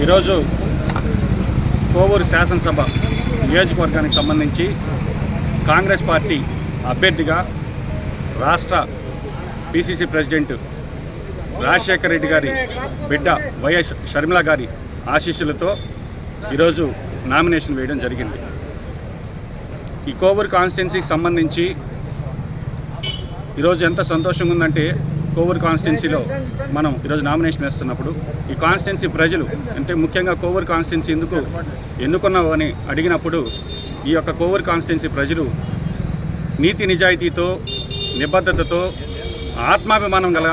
ఈరోజు కోవూరు శాసనసభ నియోజకవర్గానికి సంబంధించి కాంగ్రెస్ పార్టీ అభ్యర్థిగా రాష్ట్ర పిసిసి ప్రెసిడెంట్ రాజశేఖర్ రెడ్డి గారి బిడ్డ వైఎస్ షర్మిల గారి ఆశీస్సులతో ఈరోజు నామినేషన్ వేయడం జరిగింది. ఈ కోవూరు కాన్స్టిట్యున్సీకి సంబంధించి ఈరోజు ఎంత సంతోషంగా ఉందంటే, కోవూరు కాన్స్టిట్యున్సీలో మనం ఈరోజు నామినేషన్ వేస్తున్నప్పుడు ఈ కాన్స్టిట్యున్సీ ప్రజలు, అంటే ముఖ్యంగా కోవూరు కాన్స్టిట్యున్సీ ఎందుకు ఎన్నుకున్నావు అని అడిగినప్పుడు ఈ యొక్క కోవూరు కాన్స్టిట్యున్సీ ప్రజలు నీతి నిజాయితీతో, నిబద్ధతతో, ఆత్మాభిమానం గల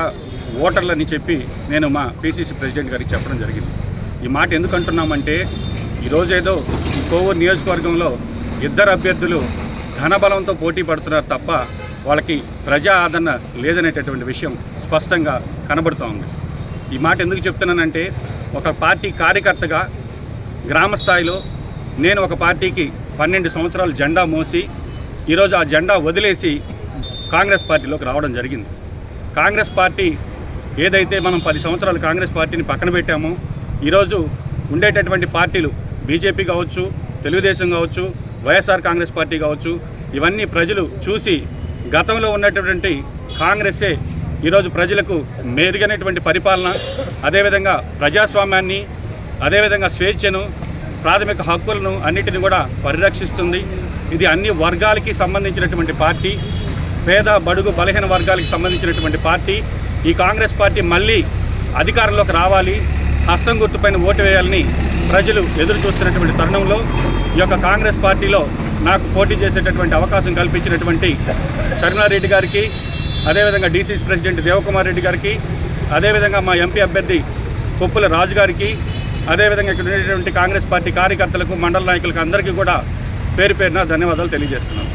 ఓటర్లని చెప్పి నేను మా పిసిసి ప్రెసిడెంట్ గారికి చెప్పడం జరిగింది. ఈ మాట ఎందుకు అంటున్నామంటే, ఈరోజేదో ఈ కోవూరు నియోజకవర్గంలో ఇద్దరు అభ్యర్థులు ధనబలంతో పోటీ పడుతున్నారు తప్ప వాళ్ళకి ప్రజా ఆదరణ లేదనేటటువంటి విషయం స్పష్టంగా కనబడుతూ ఉంది. ఈ మాట ఎందుకు చెప్తున్నానంటే, ఒక పార్టీ కార్యకర్తగా గ్రామ స్థాయిలో నేను ఒక పార్టీకి 12 సంవత్సరాలు జెండా మోసి ఈరోజు ఆ జెండా వదిలేసి కాంగ్రెస్ పార్టీలోకి రావడం జరిగింది. కాంగ్రెస్ పార్టీ ఏదైతే మనం 10 సంవత్సరాలు కాంగ్రెస్ పార్టీని పక్కన పెట్టామో, ఈరోజు ఉండేటటువంటి పార్టీలు బీజేపీ కావచ్చు, తెలుగుదేశం కావచ్చు, వైఎస్ఆర్ కాంగ్రెస్ పార్టీ కావచ్చు, ఇవన్నీ ప్రజలు చూసి గతంలో ఉన్నటువంటి కాంగ్రెస్సే ఈరోజు ప్రజలకు మెరుగైనటువంటి పరిపాలన, అదేవిధంగా ప్రజాస్వామ్యాన్ని, అదేవిధంగా స్వేచ్ఛను, ప్రాథమిక హక్కులను అన్నిటిని కూడా పరిరక్షిస్తుంది. ఇది అన్ని వర్గాలకి సంబంధించినటువంటి పార్టీ, పేద బడుగు బలహీన వర్గాలకి సంబంధించినటువంటి పార్టీ. ఈ కాంగ్రెస్ పార్టీ మళ్ళీ అధికారంలోకి రావాలి, హస్తం గుర్తుపైన ఓటు వేయాలని ప్రజలు ఎదురు చూస్తున్నటువంటి తరుణంలో ఈ యొక్క కాంగ్రెస్ పార్టీలో నాకు పోటీ చేసేటటువంటి అవకాశం కల్పించినటువంటి షర్మిలారెడ్డి గారికి, అదేవిధంగా డీసీసీ ప్రెసిడెంట్ దేవకుమార్ రెడ్డి గారికి, అదేవిధంగా మా ఎంపీ అభ్యర్థి కొప్పుల రాజు గారికి, అదేవిధంగా ఇక్కడ ఉండేటువంటి కాంగ్రెస్ పార్టీ కార్యకర్తలకు, మండల నాయకులకు అందరికీ కూడా పేరు పేరున ధన్యవాదాలు తెలియజేస్తున్నాను.